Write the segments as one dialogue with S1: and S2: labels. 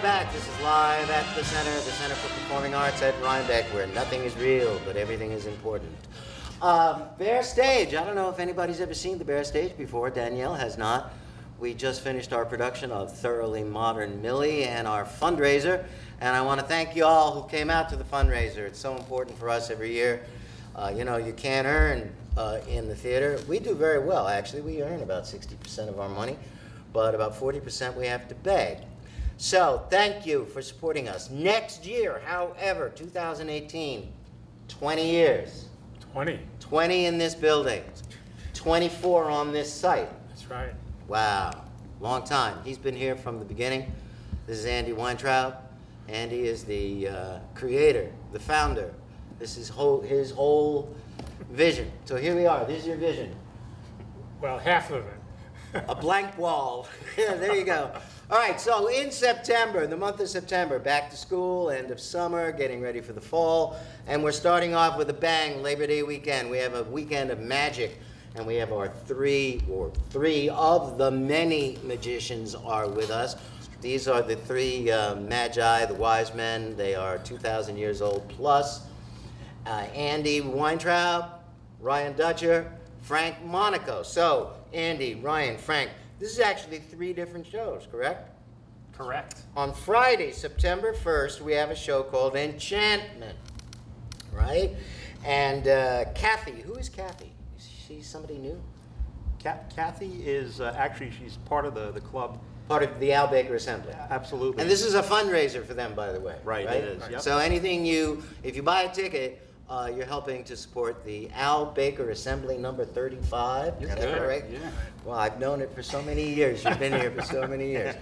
S1: back. This is Live at the Center for Performing Arts at Rhinebeck, where nothing is real, but everything is important. Bear Stage. I don't know if anybody's ever seen the Bear Stage before. Danielle has not. We just finished our production of Thoroughly Modern Millie and our fundraiser, and I want to thank you all who came out to the fundraiser. It's so important for us every year. You know, you can't earn in the theater. We do very well, actually. We earn about 60% of our money, but about 40% we have to beg. So thank you for supporting us. Next year, however, 2018, 20 years. 20 in this building, 24 on this site.
S2: That's right.
S1: Wow, long time. He's been here from the beginning. This is Andy Weintraub. Andy is the creator, the founder. This is his whole vision. So here we are. This is your vision.
S2: Well, half of it.
S1: A blank wall. Yeah, there you go. All right, so in September, the month of September, back to school, end of summer, getting ready for the fall, and we're starting off with a bang, Labor Day weekend. We have a weekend of magic, and we have our three of the many magicians are with us. These are the three magi, the wise men. They are 2,000 years old plus. Andy Weintraub, Ryan Dutcher, Frank Monaco. So, Andy, Ryan, Frank, this is actually 3 different shows, correct?
S3: Correct.
S1: On Friday, September 1st, we have a show called Enchantment, right? And Kathy, who is Kathy? Is she somebody new?
S4: Kathy is actually, she's part of the club.
S1: Part of the Al Baker Assembly.
S4: Absolutely.
S1: And this is a fundraiser for them, by the way.
S4: Right, it is, yep.
S1: So anything if you buy a ticket, you're helping to support the Al Baker Assembly number 35. Is that correct?
S4: Yeah.
S1: Well, I've known it for so many years. You've been here for so many years.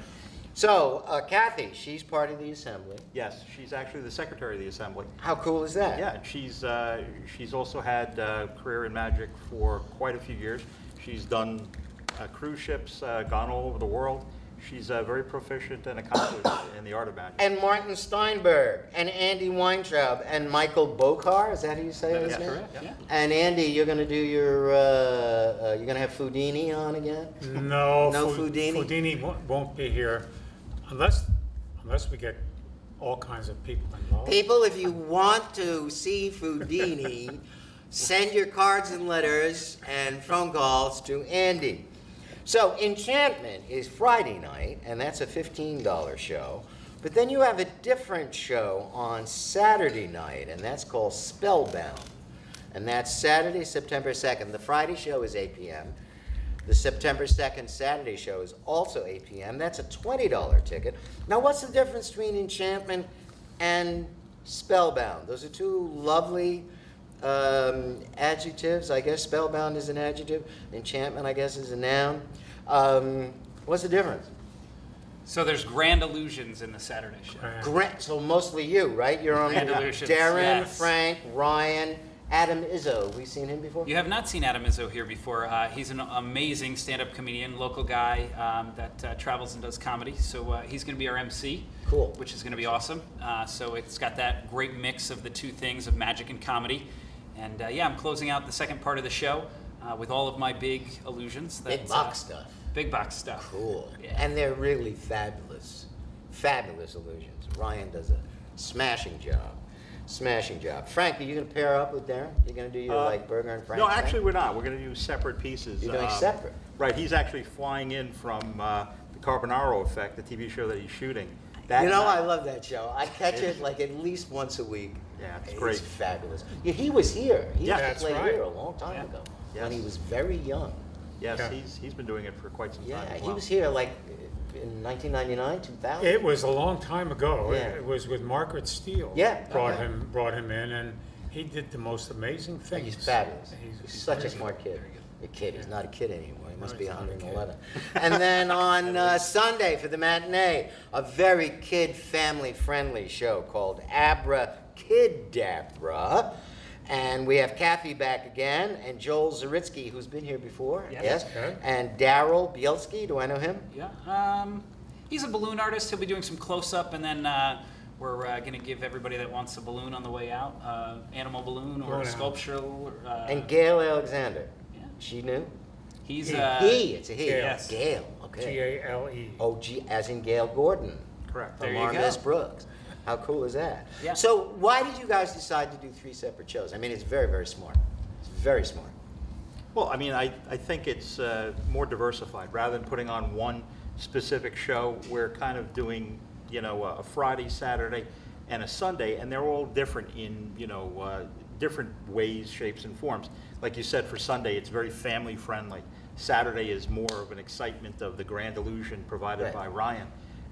S1: So, Kathy, she's part of the assembly.
S4: Yes, she's actually the secretary of the assembly.
S1: How cool is that?
S4: Yeah, she's also had a career in magic for quite a few years. She's done cruise ships, gone all over the world. She's very proficient and accomplished in the art of magic.
S1: And Martin Steinberg, and Andy Weintraub, and Michael Bokar, is that how you say his name?
S4: Correct, yeah.
S1: And Andy, you're going to do your, you're going to have Foodini on again?
S2: No,
S1: No Foodini?
S2: Foodini won't be here unless we get all kinds of people involved.
S1: People, if you want to see Foodini, send your cards and letters and phone calls to Andy. So Enchantment is Friday night, and that's a $15 show. But then you have a different show on Saturday night, and that's called Spellbound. And that's Saturday, September 2nd. The Friday show is 8 p.m. The September 2nd Saturday show is also 8 p.m. That's a $20 ticket. Now, what's the difference between Enchantment and Spellbound? Those are 2 lovely adjectives. I guess Spellbound is an adjective. Enchantment, I guess, is a noun. What's the difference?
S3: So there's Grand Illusions in the Saturday show.
S1: So mostly you, right? You're on
S3: Grand Illusions,
S1: Darren,
S3: yes.
S1: Frank, Ryan, Adam Izzo. We seen him before?
S3: You have not seen Adam Izzo here before. He's an amazing stand-up comedian, local guy that travels and does comedy. So he's going to be our MC.
S1: Cool.
S3: Which is going to be awesome. So it's got that great mix of the 2 things of magic and comedy. And yeah, I'm closing out the second part of the show with all of my big illusions.
S1: Big box stuff.
S3: Big box stuff.
S1: Cool.
S3: Yeah.
S1: And they're really fabulous. Fabulous illusions. Ryan does a smashing job. Smashing job. Frank, are you going to pair up with Darren? You're going to do your like Burger and Frank?
S4: No, actually we're not. We're going to do separate pieces.
S1: You're doing separate?
S4: Right, he's actually flying in from the Carbonaro Effect, the TV show that he's shooting.
S1: You know, I love that show. I catch it like at least once a week.
S4: Yeah, it's great.
S1: It's fabulous. Yeah, he was here. He used to
S2: that's
S1: play
S2: right.
S1: here a long time ago when he was very young.
S4: Yes,
S2: Yeah.
S4: he's been doing it for quite some time.
S1: Yeah,
S4: as
S1: he
S4: well.
S1: was here like in 1999, 2000.
S2: It was a long time ago.
S1: Yeah.
S2: It was with Margaret Steele.
S1: Yeah.
S2: Brought him in, and he did the most amazing things.
S1: He's fabulous.
S2: He's
S1: such a
S2: very
S1: smart kid. A kid. He's not a kid anymore. He must be
S2: he's not a kid.
S1: 111. And then on Sunday for the matinee, a very kid family friendly show called Abra Kidabra. And we have Kathy back again, and Joel Zaritsky, who's been here before.
S3: Yes.
S2: Okay.
S1: And Daryl Bielski. Do I know him?
S3: Yeah. He's a balloon artist. He'll be doing some close-up, and then we're going to give everybody that wants a balloon on the way out, animal balloon or
S2: Balloon out.
S3: sculptural.
S1: And Gail Alexander.
S3: Yeah.
S1: She knew?
S3: He's
S1: He. It's a he.
S2: Gail.
S3: Yes.
S1: Gail. Okay.
S2: Gale.
S1: Oh, G, as in Gail Gordon.
S4: correct.
S3: There you
S1: Lamar
S3: go.
S1: Miss Brooks. How cool is that?
S3: Yeah.
S1: So why did you guys decide to do 3 separate shows? I mean, it's very, very smart. It's very smart.
S4: Well, I mean, I think it's more diversified. Rather than putting on one specific show, we're kind of doing, you know, a Friday, Saturday, and a Sunday, and they're all different in, you know, different ways, shapes, and forms. Like you said, for Sunday, it's very family friendly. Saturday is more of an excitement of the grand illusion provided
S1: Right.
S4: by Ryan.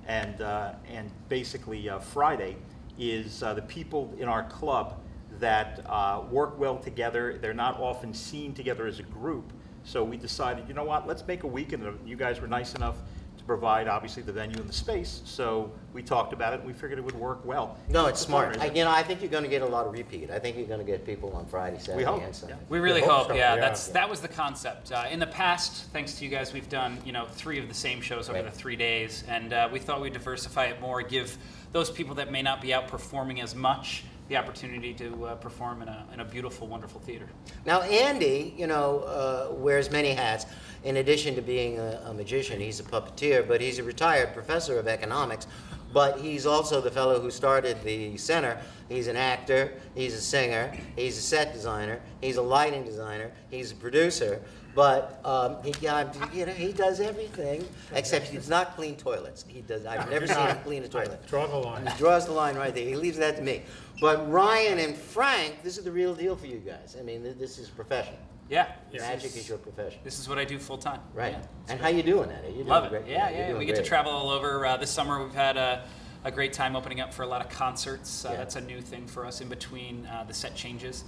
S4: And basically Friday is the people in our club that work well together. They're not often seen together as a group. So we decided, you know what, let's make a weekend. You guys were nice enough to provide, obviously, the venue and the space. So we talked about it, and we figured it would work well.
S1: No, it's smart.
S4: fundraiser.
S1: You know, I think you're going to get a lot of repeat. I think you're going to get people on Friday, Saturday,
S4: hope,
S1: and Sunday.
S4: yeah.
S3: We really
S2: We hope
S3: hope,
S2: so,
S3: yeah.
S2: yeah.
S3: That was the concept. In the past, thanks to you guys, we've done 3 of the same shows over
S1: Right.
S3: the 3 days, and we thought we'd diversify it more, give those people that may not be out performing as much the opportunity to perform in a beautiful, wonderful theater.
S1: Now, Andy, you know, wears many hats. In addition to being a magician, he's a puppeteer, but he's a retired professor of economics. But he's also the fellow who started the center. He's an actor, he's a singer, he's a set designer, he's a lighting designer, he's a producer. But he does everything except he does not clean toilets. He does. I've never seen him clean a toilet.
S2: Draw the line.
S1: He draws the line right there. He leaves that to me. But Ryan and Frank, this is the real deal for you guys. I mean, this is profession.
S3: Yeah.
S1: Magic is your profession.
S3: This is what I do full time.
S1: Right.
S3: Yeah.
S1: And how you doing at it? You're doing
S3: Love it.
S1: great.
S3: Yeah,
S1: you're
S3: yeah.
S1: doing
S3: We get to
S1: great.
S3: travel all over. This summer we've had a great time opening up for a lot of concerts.
S1: Yeah.
S3: That's a new thing for us in between the set changes.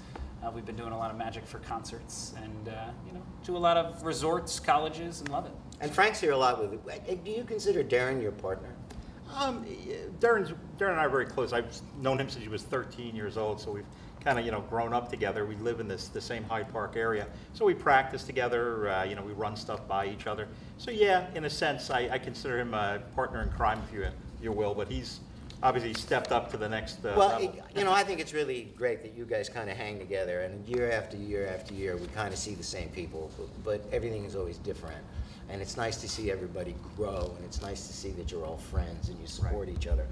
S3: We've been doing a lot of magic for concerts and do a lot of resorts, colleges, and love it.
S1: And Frank's here a lot with you. Do you consider Darren your partner?
S4: Darren and I are very close. I've known him since he was 13 years old, so we've kind of grown up together. We live in the same Hyde Park area, so we practice together. We run stuff by each other. So yeah, in a sense, I consider him a partner in crime, if you will. But he's obviously stepped up to the next
S1: Well,
S4: level.
S1: I think it's really great that you guys kind of hang together, and year after year after year, we kind of see the same people, but everything is always different. And it's nice to see everybody grow, and it's nice to see that you're all friends and you support each other.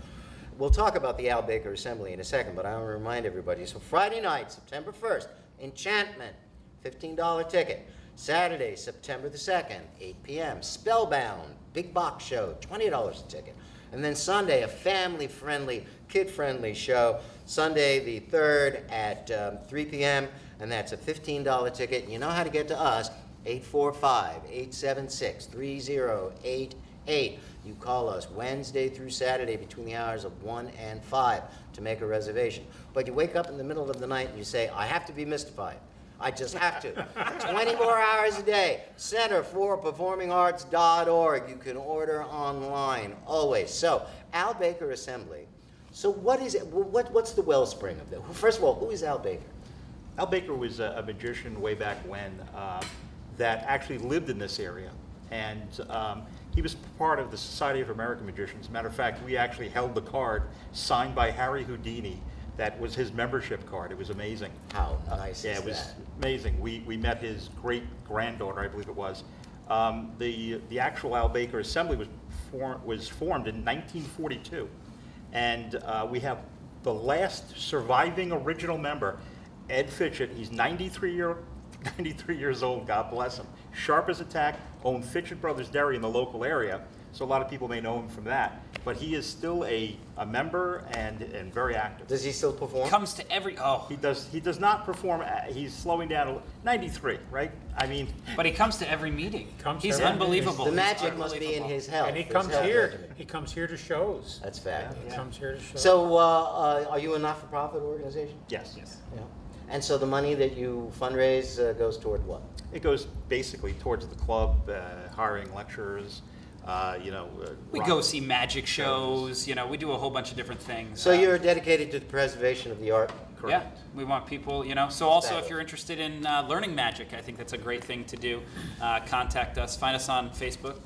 S1: We'll talk about the Al Baker Assembly in a second, but I want to remind everybody. So Friday night, September 1st, Enchantment, $15 ticket. Saturday, September the 2nd, 8 p.m., Spellbound, big box show, $20 a ticket. And then Sunday, a family-friendly, kid-friendly show, Sunday the 3rd at 3 p.m., and that's a $15 ticket. And you know how to get to us, 845-876-3088. You call us Wednesday through Saturday between the hours of 1 and 5 to make a reservation. But you wake up in the middle of the night and you say, I have to be mystified. I just have to. 20 more hours a day. Centerforperformingarts.org. You can order online, always. So, Al Baker Assembly. So what is it? What's the wellspring of that? First of all, who is Al Baker?
S4: Al Baker was a magician way back when that actually lived in this area. And he was part of the Society of American Magicians. As a matter of fact, we actually held the card signed by Harry Houdini. That was his membership card. It was amazing.
S1: How nice
S4: Yeah,
S1: is
S4: it was
S1: that?
S4: amazing. We met his great-granddaughter, I believe it was. The actual Al Baker Assembly was formed in 1942. And we have the last surviving original member, Ed Fitchett. He's 93 years old, God bless him. Sharp as a tack, owned Fitchett Brothers Dairy in the local area, so a lot of people may know him from that. But he is still a member and very active.
S1: Does he still perform?
S3: Comes to every
S4: He does not perform. He's slowing down. 93, right? I mean,
S3: but he comes to every meeting.
S2: Comes
S3: He's
S2: to every
S3: unbelievable.
S1: The
S3: He's
S1: magic must be in
S3: unbelievable.
S1: his health.
S2: And he
S1: his
S2: comes
S1: health
S2: here.
S1: regimen.
S2: He comes here to shows.
S1: That's fabulous.
S2: He comes here to shows.
S1: So, are you a not-for-profit organization?
S4: yes.
S1: Yeah. And so the money that you fundraise goes toward what?
S4: It goes basically towards the club, hiring lecturers.
S3: We go see magic shows. We do a whole bunch of different things.
S1: So you're dedicated to the preservation of the art?
S3: Yeah,
S4: Correct.
S3: we want people, So also, if
S1: Fabulous.
S3: you're interested in learning magic, I think that's a great thing to do. Contact us. Find us on Facebook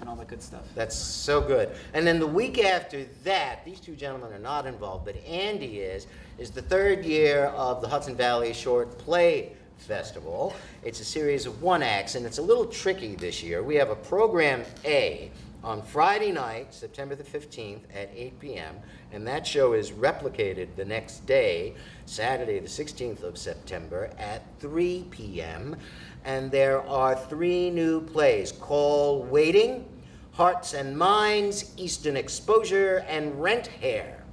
S3: and all that good stuff.
S1: That's so good. And then the week after that, these two gentlemen are not involved, but Andy is the third year of the Hudson Valley Short Play Festival. It's a series of one acts, and it's a little tricky this year. We have a program A on Friday night, September the 15th at 8 p.m., and that show is replicated the next day, Saturday the 16th of September at 3 p.m., and there are 3 new plays: Call Waiting, Hearts and Minds, Eastern Exposure, and Rent Hair.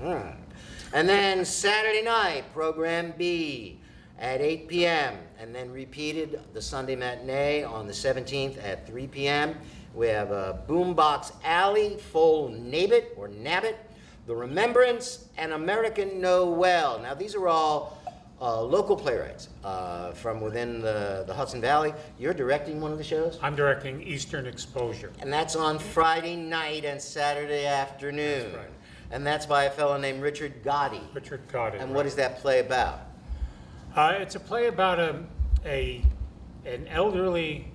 S1: And then Saturday night, program B at 8 p.m., and then repeated the Sunday matinee on the 17th at 3 p.m. We have Boombox Alley, Full Nabbit or Nabbit, The Remembrance, and American Noel. Now, these are all local playwrights from within the Hudson Valley. You're directing one of the shows?
S2: I'm directing Eastern Exposure.
S1: And that's on Friday night and Saturday afternoon.
S2: That's right.
S1: And that's by a fellow named Richard Gotti.
S2: Richard Gotti.
S1: And what is that play about?
S2: It's a play about an elderly,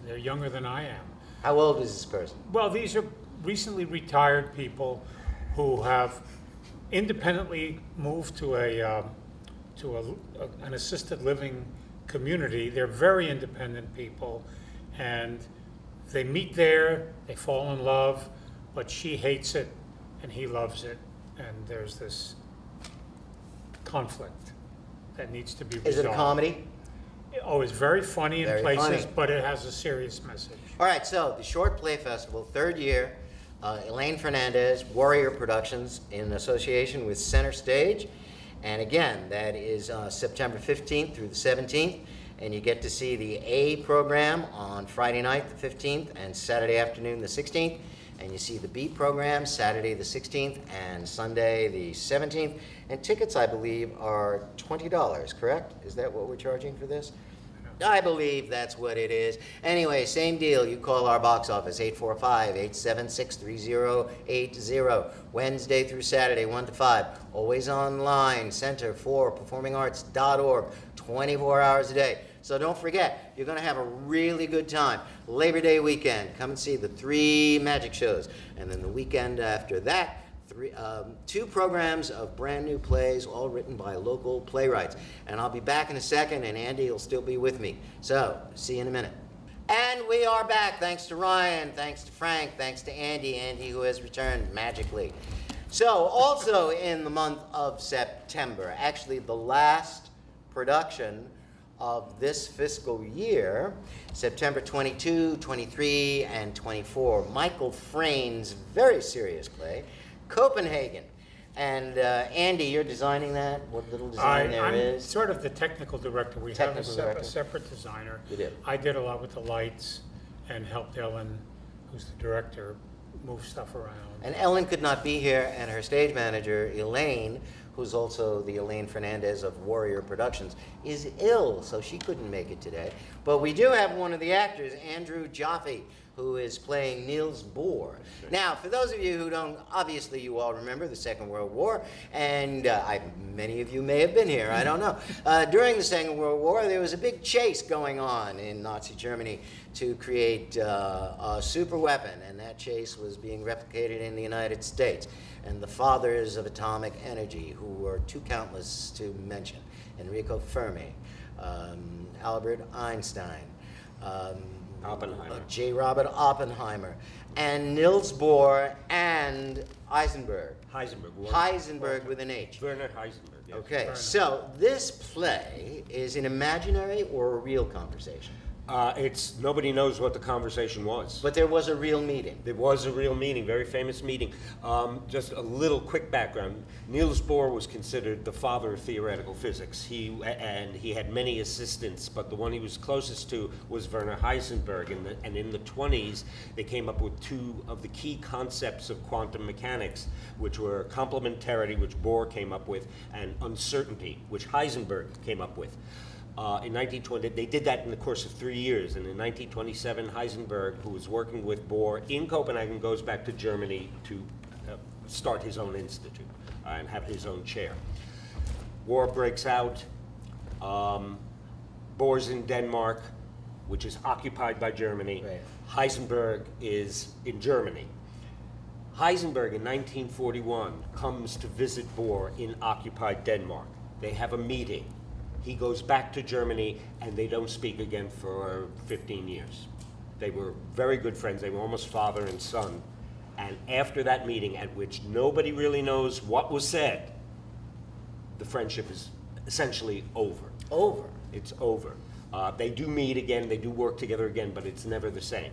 S2: they're younger than I am.
S1: How old is this person?
S2: Well, these are recently retired people who have independently moved to an assisted living community. They're very independent people, and they meet there, they fall in love, but she hates it and he loves it, and there's this conflict that needs to be resolved.
S1: Is it a comedy?
S2: Oh, it's very funny in
S1: Very
S2: places,
S1: funny.
S2: but it has a serious message.
S1: All right, so the Short Play Festival, 3rd year, Elaine Fernandez, Warrior Productions, in association with Center Stage. And again, that is September 15th through the 17th. And you get to see the A program on Friday night, the 15th, and Saturday afternoon, the 16th. And you see the B program Saturday, the 16th, and Sunday, the 17th. And tickets, I believe, are $20, correct? Is that what we're charging for this? I believe that's what it is. Anyway, same deal. You call our box office, 845-876-3080. Wednesday through Saturday, 1 to 5. Always online, Center for Performing Arts.org, 24 hours a day. So don't forget, you're going to have a really good time. Labor Day weekend, come and see the 3 magic shows. And then the weekend after that, 2 programs of brand new plays, all written by local playwrights. And I'll be back in a second, and Andy will still be with me. So, see you in a minute. And we are back, thanks to Ryan, thanks to Frank, thanks to Andy who has returned magically. So, also in the month of September, actually the last production of this fiscal year, September 22, 23, and 24, Michael Frayn's very serious play, Copenhagen. And Andy, you're designing that? What little design there is?
S2: I'm sort of the technical director. We have
S1: Technical director.
S2: a separate designer.
S1: You do.
S2: I did a lot with the lights and helped Ellen, who's the director, move stuff around.
S1: And Ellen could not be here, and her stage manager, Elaine, who's also the Elaine Fernandez of Warrior Productions, is ill, so she couldn't make it today. But we do have one of the actors, Andrew Jaffe, who is playing Niels Bohr. Now, for those of you who don't, obviously you all remember the Second World War, and many of you may have been here, I don't know. During the Second World War, there was a big chase going on in Nazi Germany to create a super weapon, and that chase was being replicated in the United States. And the fathers of atomic energy, who were too countless to mention, Enrico Fermi, Albert Einstein,
S5: Oppenheimer.
S1: J. Robert Oppenheimer, and Niels Bohr, and Heisenberg.
S5: Heisenberg.
S1: Heisenberg with an H.
S5: Werner Heisenberg. Yes.
S1: Okay, so this play is an imaginary or a real conversation?
S5: It's nobody knows what the conversation was.
S1: But there was a real meeting.
S5: There was a real meeting, very famous meeting. Just a little quick background. Niels Bohr was considered the father of theoretical physics. He had many assistants, but the one he was closest to was Werner Heisenberg. And in the 20s, they came up with 2 of the key concepts of quantum mechanics, which were complementarity, which Bohr came up with, and uncertainty, which Heisenberg came up with. In 1920, they did that in the course of 3 years, and in 1927, Heisenberg, who was working with Bohr in Copenhagen, goes back to Germany to start his own institute and have his own chair. War breaks out. Bohr's in Denmark, which is occupied by Germany.
S1: Right.
S5: Heisenberg is in Germany. Heisenberg in 1941 comes to visit Bohr in occupied Denmark. They have a meeting. He goes back to Germany, and they don't speak again for 15 years. They were very good friends. They were almost father and son. And after that meeting, at which nobody really knows what was said, the friendship is essentially over.
S1: Over.
S5: It's over. They do meet again, they do work together again, but it's never the same.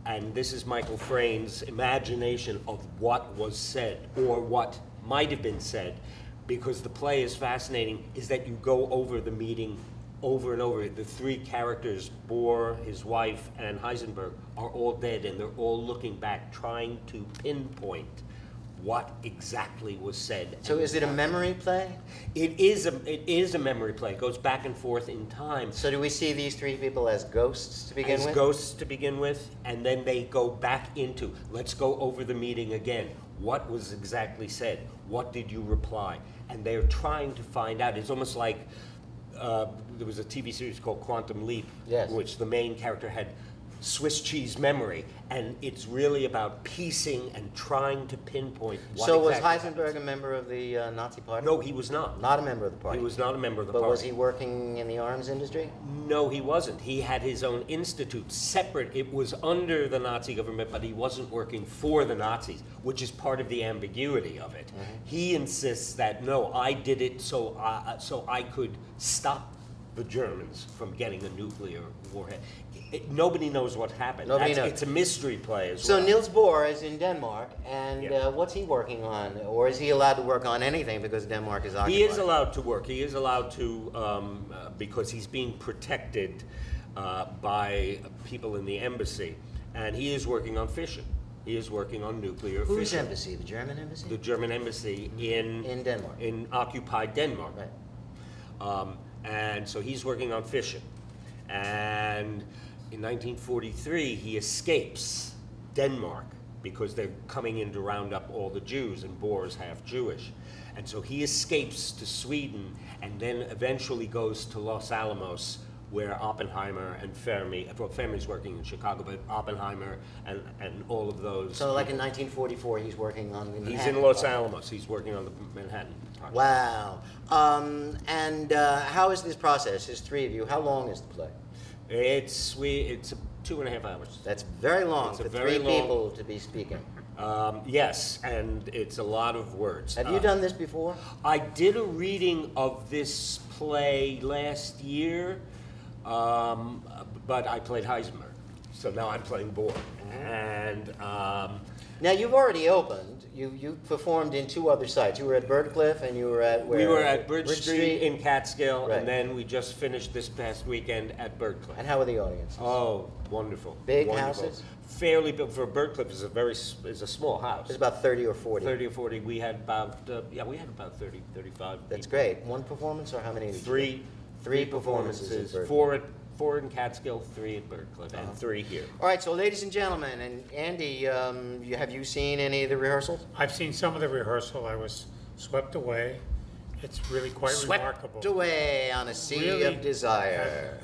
S5: And this is Michael Frayn's imagination of what was said, or what might have been said, because the play is fascinating, is that you go over the meeting over and over. The three characters, Bohr, his wife, and Heisenberg, are all dead, and they're all looking back, trying to pinpoint what exactly was said.
S1: So is it a memory play?
S5: It is a memory play. It goes back and forth in time.
S1: So do we see these three people as ghosts to begin
S5: As
S1: with?
S5: ghosts to begin with, and then they go back into, let's go over the meeting again. What was exactly said? What did you reply? And they're trying to find out. It's almost like there was a TV series called Quantum Leap,
S1: Yes.
S5: in which the main character had Swiss cheese memory, and it's really about piecing and trying to pinpoint what
S1: So was
S5: exactly
S1: Heisenberg a member of the Nazi Party?
S5: No, he was not.
S1: Not a member of the party.
S5: He was not a member of the
S1: But
S5: party.
S1: was he working in the arms industry?
S5: No, he wasn't. He had his own institute, separate. It was under the Nazi government, but he wasn't working for the Nazis, which is part of the ambiguity of it. He insists that, no, I did it so I could stop the Germans from getting a nuclear warhead. Nobody knows what happened.
S1: Nobody knows.
S5: It's a mystery play as
S1: So
S5: well.
S1: Niels Bohr is in Denmark, and
S5: Yeah.
S1: what's he working on? Or is he allowed to work on anything because Denmark is occupied?
S5: He is allowed to work. He is allowed to, because he's being protected by people in the embassy, and he is working on fission. He is working on nuclear
S1: Whose
S5: fission.
S1: embassy? The German embassy?
S5: The German embassy
S1: In Denmark.
S5: in occupied Denmark.
S1: Right.
S5: And so he's working on fission. And in 1943, he escapes Denmark because they're coming in to round up all the Jews, and Bohr is half Jewish. And so he escapes to Sweden, and then eventually goes to Los Alamos, where Oppenheimer and Fermi, well, Fermi's working in Chicago, but Oppenheimer and all of those.
S1: So like in 1944, he's working on the
S5: He's
S1: Manhattan
S5: in Los
S1: Project.
S5: Alamos. He's working on the Manhattan Project.
S1: Wow. And how is this process? There's three of you. How long is the play?
S5: It's 2.5 hours.
S1: That's very long
S5: It's a
S1: for
S5: very
S1: three
S5: long-
S1: people to be speaking.
S5: Yes, and it's a lot of words.
S1: Have you done this before?
S5: I did a reading of this play last year, but I played Heisenberg, so now I'm playing Bohr. And
S1: Now you've already opened. You performed in two other sites. You were at Birdcliff and you were at where?
S5: we were at Bridge Street in Catskill,
S1: Right.
S5: and then we just finished this past weekend at Birdcliff.
S1: And how were the audiences?
S5: Oh, wonderful!
S1: Big
S5: wonderful.
S1: houses?
S5: Fairly big. For Birdcliff is a small house.
S1: It was about 30 or 40.
S5: 30 or 40. We had about 30, 35.
S1: That's
S5: people.
S1: great. One performance or how many? did you do?
S5: Three
S1: performances at Birdcliff.
S5: four in Catskill, 3 at Birdcliff, and 3 here.
S1: All right, so ladies and gentlemen, and Andy, have you seen any of the rehearsals?
S2: I've seen some of the rehearsal. I was swept away. It's really quite remarkable.
S1: Swept away on a sea
S2: Really?
S1: of desire.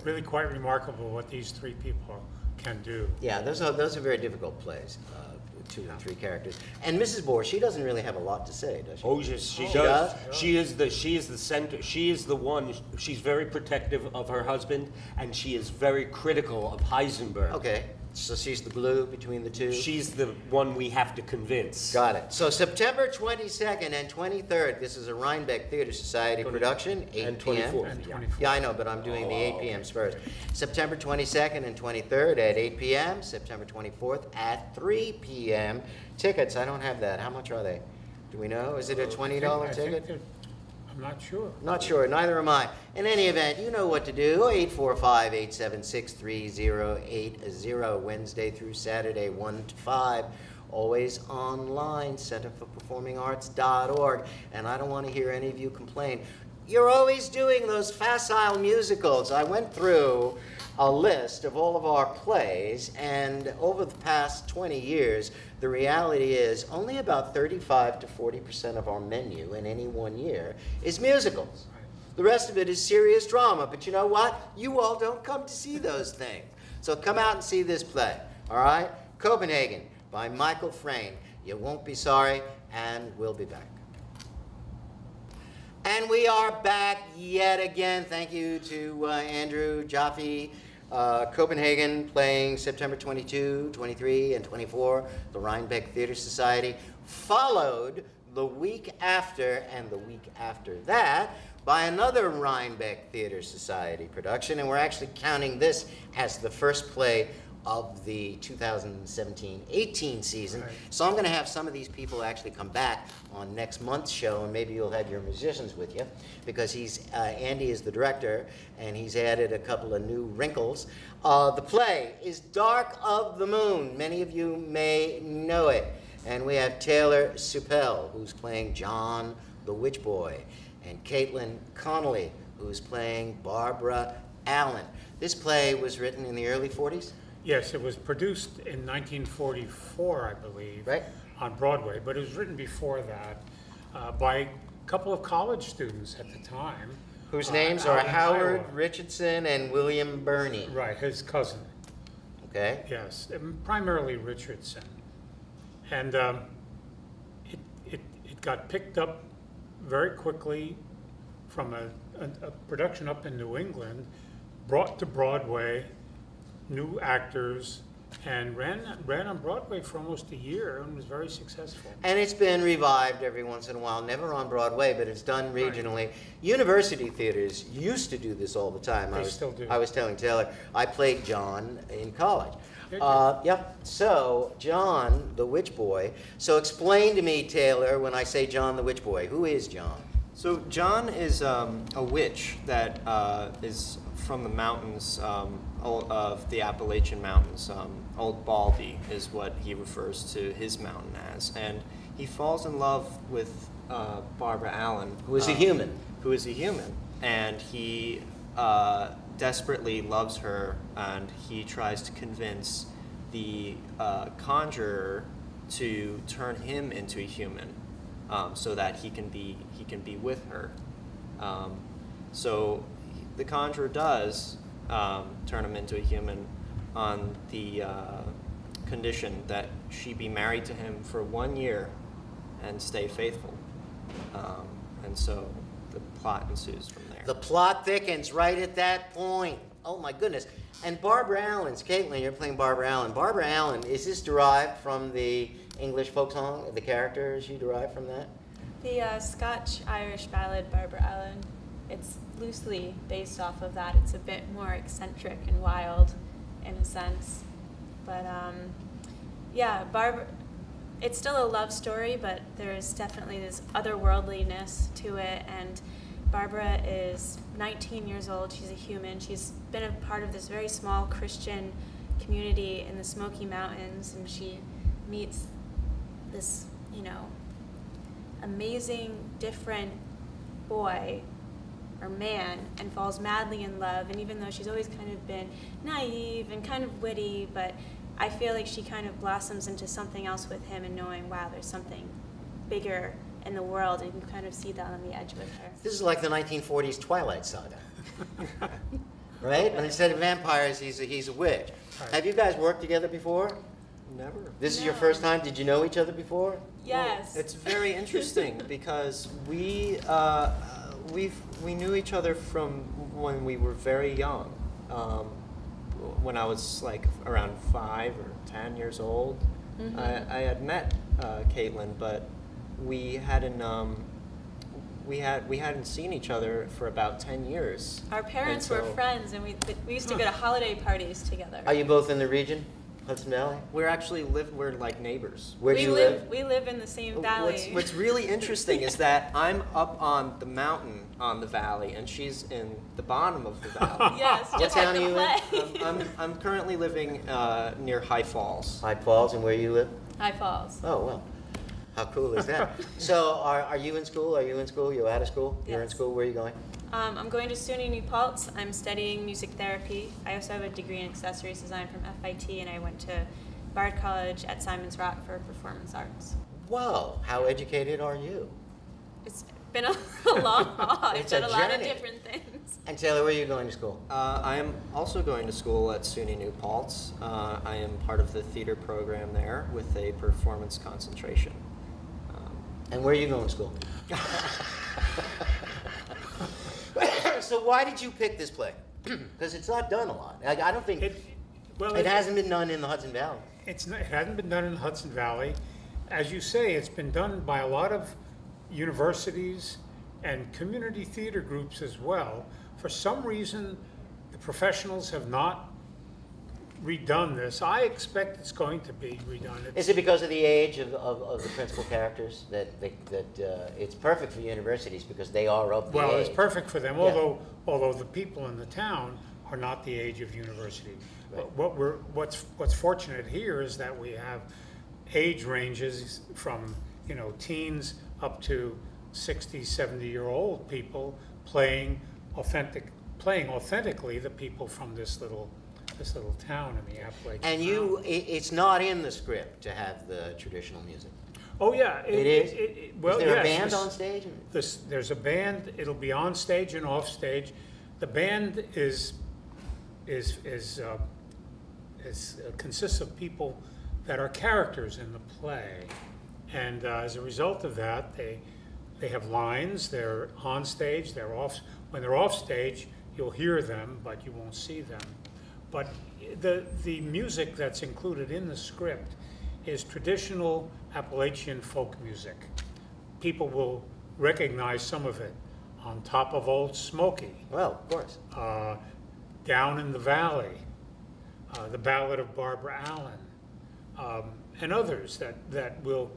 S2: Really quite remarkable what these three people can do.
S1: Yeah, those are very difficult plays, 2 and 3 characters. And Mrs. Bohr, she doesn't really have a lot to say, does she?
S5: Oh, yes, she
S1: She
S5: does.
S1: does?
S5: She is the center. She is the one. She's very protective of her husband, and she is very critical of Heisenberg.
S1: Okay, so she's the glue between the two?
S5: She's the one we have to convince.
S1: Got it. So September 22nd and 23rd, this is a Rhinebeck Theater Society production, 8
S5: And
S1: p.m.
S5: 24th.
S2: And
S5: yeah.
S2: 24.
S1: Yeah, I know, but I'm doing the 8 p.m.s first. September 22nd and 23rd at 8 p.m., September 24th at 3 p.m. Tickets, I don't have that. How much are they? Do we know? Is it a $20
S2: I think
S1: ticket?
S2: that- I'm not sure.
S1: Not sure, neither am I. In any event, you know what to do. 845-876-3080, Wednesday through Saturday, 1 to 5. Always online, centerforperformingarts.org. And I don't want to hear any of you complain. You're always doing those facile musicals. I went through a list of all of our plays, and over the past 20 years, the reality is only about 35 to 40% of our menu in any one year is musicals. The rest of it is serious drama, but you know what? You all don't come to see those things. So come out and see this play, all right? Copenhagen by Michael Frayn. You won't be sorry, and we'll be back. And we are back yet again. Thank you to Andrew Jaffe, Copenhagen, playing September 22, 23, and 24, the Rhinebeck Theater Society, followed the week after and the week after that by another Rhinebeck Theater Society production, and we're actually counting this as the first play of the 2017-18 season.
S2: Right.
S1: So I'm going to have some of these people actually come back on next month's show, and maybe you'll have your musicians with you, because Andy is the director, and he's added a couple of new wrinkles. The play is Dark of the Moon. Many of you may know it. And we have Taylor Suppel, who's playing John the Witch Boy, and Caitlin Connolly, who's playing Barbara Allen. This play was written in the early 40s?
S2: Yes, it was produced in 1944, I believe,
S1: Right.
S2: on Broadway, but it was written before that by a couple of college students at the time.
S1: Whose names are
S2: out in
S1: Howard
S2: Iowa.
S1: Richardson and William Burney.
S2: Right, his cousin,
S1: Okay?
S2: yes, primarily Richardson. And it got picked up very quickly from a production up in New England, brought to Broadway, new actors, and ran on Broadway for almost a year and was very successful.
S1: And it's been revived every once in a while, never on Broadway, but it's done regionally. University theaters used to do this all the time.
S2: They still do.
S1: I was telling Taylor, I played John in college.
S2: Did
S1: Yep. So, John, the Witch Boy. So explain to me, Taylor, when I say John the Witch Boy, who is John?
S6: So John is a witch that is from the mountains of the Appalachian Mountains. Old Baldy is what he refers to his mountain as, and he falls in love with Barbara Allen,
S1: Who is a human.
S6: who is a human, and he desperately loves her, and he tries to convince the conjurer to turn him into a human, so that he can be with her. So the conjurer does turn him into a human on the condition that she be married to him for 1 year and stay faithful. And so the plot ensues from there.
S1: The plot thickens right at that point. Oh my goodness. And Barbara Allen's, Caitlin, you're playing Barbara Allen. Barbara Allen, is this derived from the English folk song? The character, is she derived from that?
S7: The Scotch-Irish ballad Barbara Allen, it's loosely based off of that. It's a bit more eccentric and wild in a sense. But yeah, Barbara, it's still a love story, but there's definitely this otherworldliness to it. And Barbara is 19 years old. She's a human. She's been a part of this very small Christian community in the Smoky Mountains, and she meets this, amazing, different boy or man and falls madly in love. And even though she's always kind of been naive and kind of witty, but I feel like she kind of blossoms into something else with him, and knowing, wow, there's something bigger in the world, and you can kind of see that on the edge with her.
S1: This is like the 1940s Twilight Saga. Right? But instead of vampires, he's a witch.
S2: Right.
S1: Have you guys worked together before?
S6: Never.
S1: This is your
S7: No.
S1: first time? Did you know each other before?
S7: Yes.
S6: It's very interesting because we knew each other from when we were very young. When I was like around 5 or 10 years old, I had met Caitlin, but we hadn't seen each other for about 10 years.
S7: Our parents
S6: And
S7: were
S6: so-
S7: friends, and we used to go to holiday parties together.
S1: Are you both in the region? Hudson Valley?
S6: We're like neighbors.
S1: Where do you live?
S7: We live in the same valley.
S6: What's really interesting is that I'm up on the mountain on the valley, and she's in the bottom of the valley.
S7: Yes,
S1: What
S7: just
S1: town
S7: like
S1: are
S7: the
S1: you in?
S7: play.
S6: I'm currently living near High Falls.
S1: Hyde Falls, and where you live?
S7: High Falls.
S1: Oh, well, how cool is that? So are you in school? Are you in school? You out of school? You're in
S7: Yes.
S1: school? Where are you going?
S7: I'm going to SUNY New Paltz. I'm studying music therapy. I also have a degree in accessories design from FIT, and I went to Bard College at Simon's Rock for performance arts.
S1: Wow, how educated are you?
S7: It's been a long haul. I've
S1: It's a
S7: done a lot of
S1: journey.
S7: different things.
S1: And Taylor, where are you going to school?
S6: I am also going to school at SUNY New Paltz. I am part of the theater program there with a performance concentration.
S1: And where are you going to school? so why did you pick this play? Because it's not done a lot. I don't think
S2: Well,
S1: it hasn't been done in the Hudson Valley.
S2: It hasn't been done in the Hudson Valley. As you say, it's been done by a lot of universities and community theater groups as well. For some reason, the professionals have not redone this. I expect it's going to be redone.
S1: Is it because of the age of the principal characters that it's perfect for universities because they are of the
S2: Well,
S1: age?
S2: it's perfect for them,
S1: Yeah.
S2: although the people in the town are not the age of university.
S1: Right.
S2: What's fortunate here is that we have age ranges from, teens up to 60, 70-year-old people playing authentically the people from this little town in the Appalachian.
S1: And it's not in the script to have the traditional music.
S2: Oh, yeah.
S1: It is?
S2: Well,
S1: is there a
S2: yes,
S1: band on stage?
S2: There's a band. It'll be on stage and off stage. The band consists of people that are characters in the play, and as a result of that, they have lines. They're on stage. They're off. When they're off stage, you'll hear them, but you won't see them. But the music that's included in the script is traditional Appalachian folk music. People will recognize some of it. On Top of Old Smoky,
S1: Well, of course.
S2: Down in the Valley, The Ballad of Barbara Allen, and others that will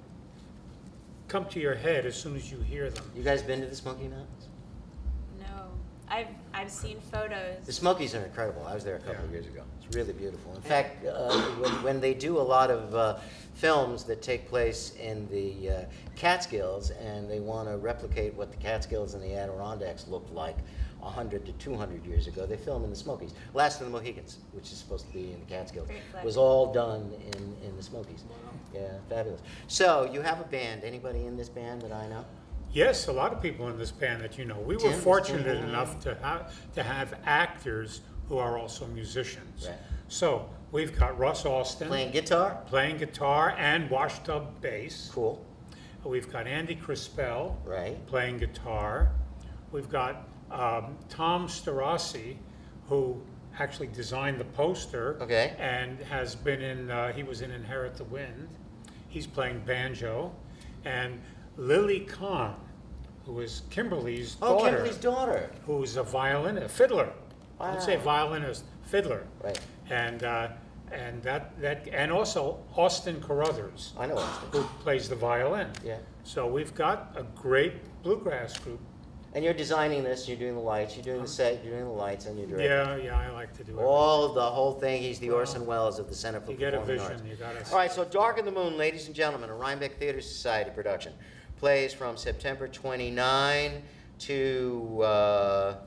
S2: come to your head as soon as you hear them.
S1: You guys been to the Smoky Mountains?
S7: No, I've seen photos.
S1: The Smokies are incredible. I was there a couple of
S2: Yeah.
S1: years ago. It's really beautiful. In fact, when they do a lot of films that take place in the Catskills and they want to replicate what the Catskills and the Adirondacks looked like 100 to 200 years ago, they film in the Smokies. Last of the Mohicans, which is supposed to be in the Catskills,
S7: Great flick.
S1: was all done in the Smokies. Yeah, fabulous. So you have a band. Anybody in this band that I know?
S2: Yes, a lot of people in this band that you know. We were
S1: Tim, is
S2: fortunate
S1: Tim
S2: enough to have actors who are also musicians.
S1: Right.
S2: So we've got Russ Austin
S1: Playing guitar?
S2: playing guitar and washtub bass.
S1: Cool.
S2: We've got Andy Crispell
S1: Right.
S2: playing guitar. We've got Tom Starossi, who actually designed the poster.
S1: Okay.
S2: And has been he was in Inherit the Wind. He's playing banjo. And Lily Kahn, who is Kimberly's
S1: Oh,
S2: daughter.
S1: Kimberly's daughter.
S2: Who's a fiddler. I would say
S1: Wow.
S2: violinist, fiddler.
S1: Right.
S2: And also Austin Carruthers,
S1: I know Austin.
S2: who plays the violin.
S1: Yeah.
S2: So we've got a great bluegrass group.
S1: And you're designing this, you're doing the lights, you're doing the set, you're doing the lights, and you're directing.
S2: Yeah, I like to do it.
S1: All of the whole thing. He's the Orson Welles of the Center for
S2: You get a
S1: Performing
S2: vision,
S1: Arts.
S2: you gotta.
S1: All right, so Dark in the Moon, ladies and gentlemen, a Rhinebeck Theater Society production. Plays from September 29 to,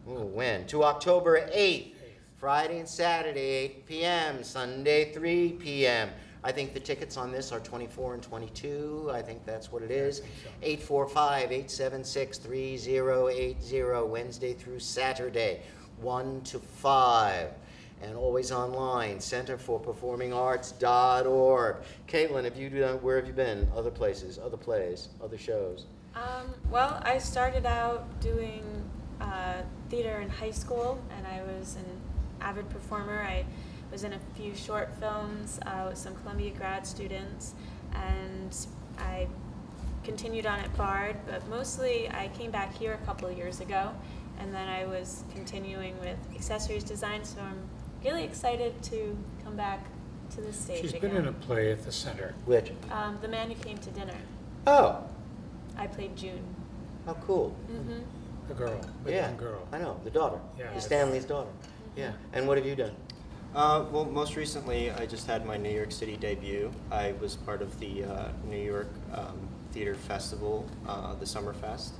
S1: when? To October 8th. Friday and Saturday, 8 p.m., Sunday, 3 p.m. I think the tickets on this are 24 and 22. I think that's what it is. 845-876-3080, Wednesday through Saturday, 1 to 5. And always online, centerforperformingarts.org. Caitlin, where have you been? Other places, other plays, other shows?
S7: Well, I started out doing theater in high school, and I was an avid performer. I was in a few short films with some Columbia grad students, and I continued on at Bard, but mostly I came back here a couple of years ago, and then I was continuing with accessories design, so I'm really excited to come back to the stage
S2: She's
S7: again.
S2: been in a play at the center.
S1: Which?
S7: The Man Who Came to Dinner.
S1: Oh,
S7: I played June.
S1: how cool.
S7: Mm-hmm.
S2: The girl, the
S1: Yeah,
S2: young girl.
S1: I know, the daughter.
S2: Yeah.
S1: Stanley's daughter. Yeah. And what have you done?
S6: Well, most recently, I just had my New York City debut. I was part of the New York Theater Festival, the Summerfest,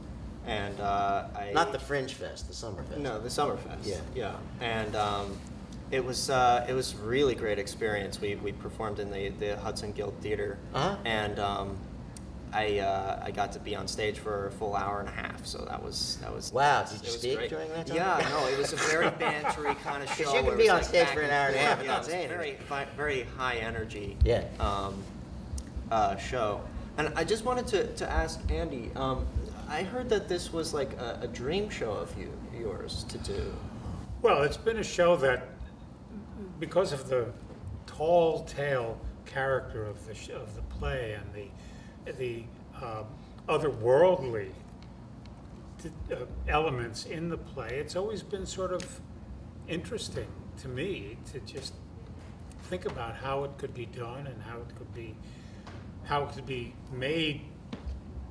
S6: and I
S1: Not the Fringe Fest, the Summer Fest.
S6: no, the Summerfest.
S1: Yeah.
S6: yeah, and it was a really great experience. We performed in the Hudson Guild Theater,
S1: Uh-huh.
S6: and I got to be on stage for a full hour and a half. So that was
S1: Wow, did you
S6: it was
S1: speak
S6: great.
S1: during that time?
S6: Yeah, no, it was a very bantery kind of show.
S1: Because you can
S6: where it
S1: be
S6: was
S1: on
S6: like
S1: stage
S6: back
S1: for an hour and a half and
S6: yeah,
S1: not
S6: it was
S1: say
S6: very very high energy.
S1: Yeah.
S6: Show. And I just wanted to ask Andy. I heard that this was like a dream show of yours to do?
S2: Well, it's been a show that, because of the tall tale character of the play and the otherworldly elements in the play, it's always been sort of interesting to me to just think about how it could be done and how it could be made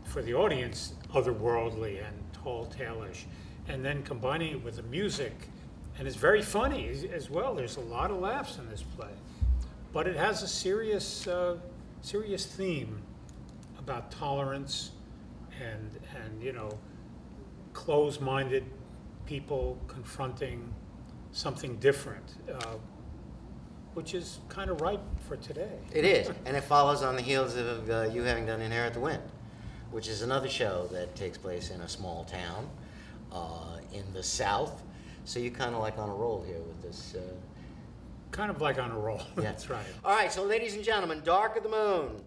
S2: for the audience otherworldly and tall tale-ish, and then combining it with the music. And it's very funny as well. There's a lot of laughs in this play, but it has a serious theme about tolerance and closed-minded people confronting something different, which is kind of ripe for today.
S1: It is, and it follows on the heels of you having done Inherit the Wind, which is another show that takes place in a small town in the South. So you're kind of like on a roll here with this.
S2: Kind of like on a roll.
S1: Yeah.
S2: That's right.
S1: All right, so ladies and gentlemen, Dark of the Moon,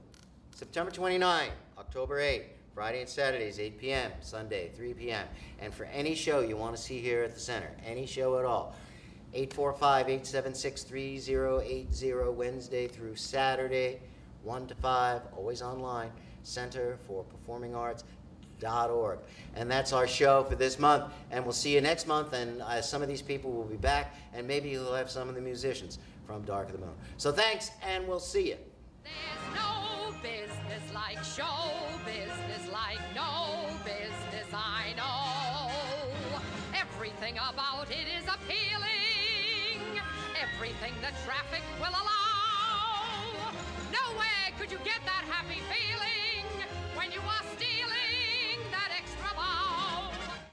S1: September 29, October 8, Friday and Saturdays, 8 p.m., Sunday, 3 p.m. And for any show you want to see here at the center, any show at all, 845-876-3080, Wednesday through Saturday, 1 to 5, always online, Center for Performing Arts.org. And that's our show for this month. And we'll see you next month. And some of these people will be back. And maybe you'll have some of the musicians from Dark of the Moon. So thanks, and we'll see you.
S8: There's no business like show business, like no business I know. Everything about it is appealing. Everything the traffic will allow. Nowhere could you get that happy feeling when you are stealing